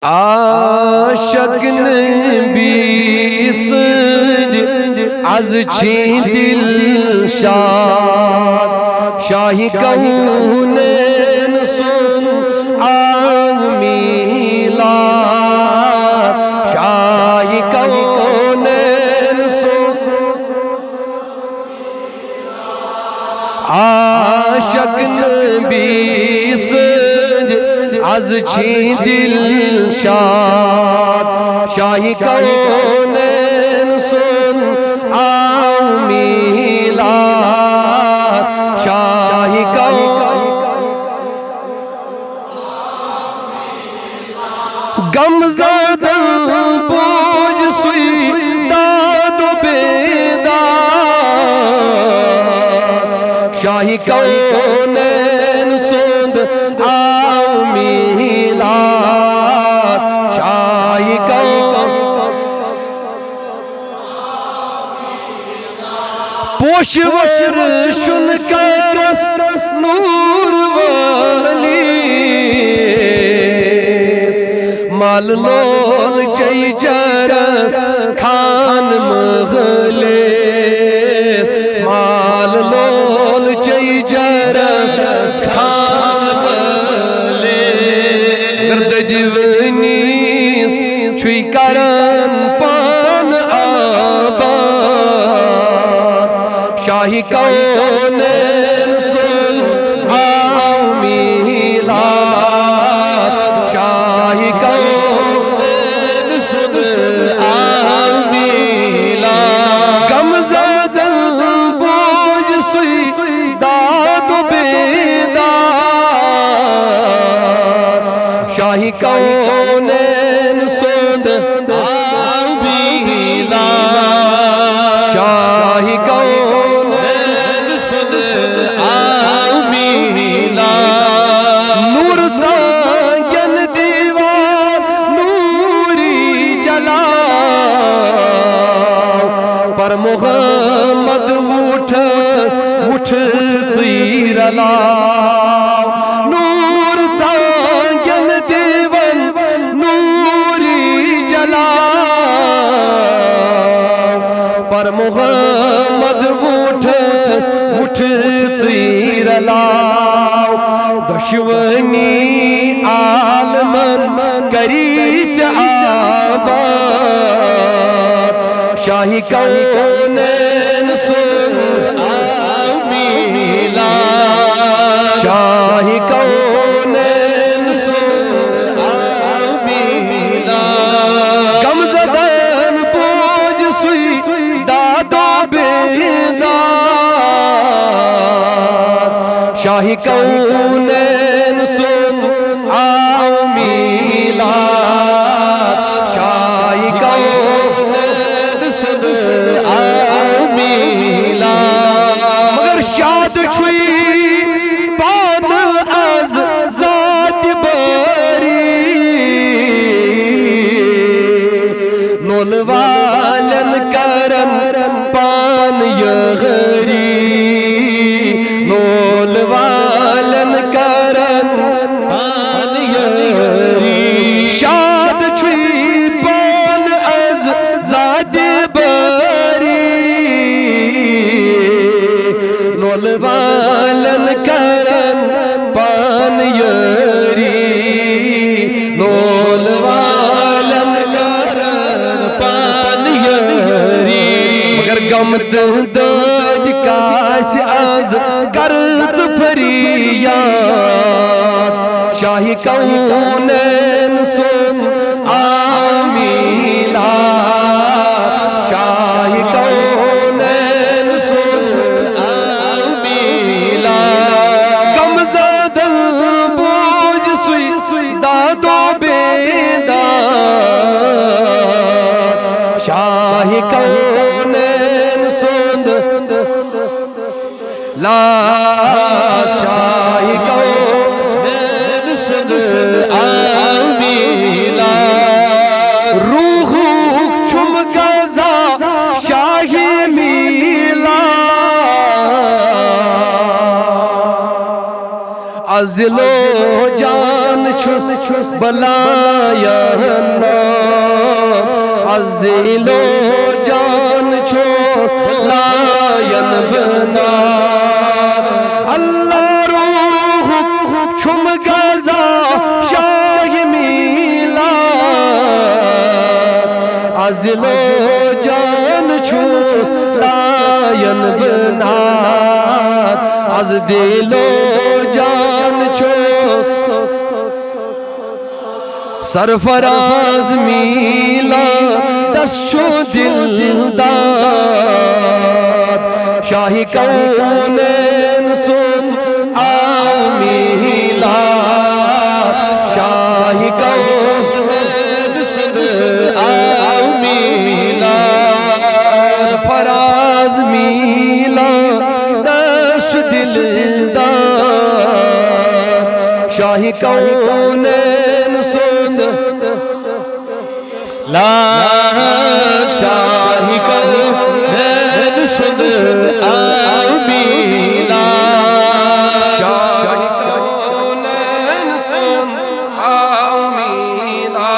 عاشق نبی سند از چی دل شاد شاہی کونین سن آمیلا شاہی کونین سن عاشق نبی سند از چی دل شاد شاہی کونین سن آمیلا شاہی کون غم زدہ بوجھ سوئی داد و بیدار شاہی کونین سند آمیلا شاہی کون پوشور شن کرس نور والیس مال لول چی جرس خان مغلیس مال لول چی جرس خان مغلیس گرد دیونیس چوی کرن پان آباد شاہی کونین سن آمیلا شاہی کونین سن آمیلا غم زدہ بوجھ سوئی داد و بیدار شاہی کونین سن آمیلا شاہی کونین سن آمیلا نور چانگن دیوار نوری جلا پر محمد وٹھس وٹھ چیر لاو نور چانگن دیوان نوری جلا پر محمد وٹھس وٹھ چیر لاو دشونی عالمن کریچ آباد شاہی کونین سن آمیلا شاہی کونین سن آمیلا غم زدن بوجھ سوئی داد و بیدار شاہی کونین سن آمیلا شاہی کونین سن آمیلا مگر شاد چھوئی پان از ذات باری نول والن کرن پان یغری نول والن کرن پان یغری شاد چھوئی پان از ذات باری نول والن کرن پان یغری نول والن کرن پان یغری مگر غم داد کاس از کرز فریاد شاہی کونین سن آمیلا شاہی کونین سن آمیلا غم زدہ بوجھ سوئی داد و بیدار شاہی کونین سن لا شاہی کونین سن آمیلا روح چم گزا شاہی میلا از دل و جان چھس بلایا دل و جان چوس سرفراز میلا دست چو دل داد شاہی کونین سن آمیلا شاہی کونین سن آمیلا فراز میلا دست دل داد شاہی کونین سن لا شاہی کونین سن آمینا شاہی کونین سن آمینا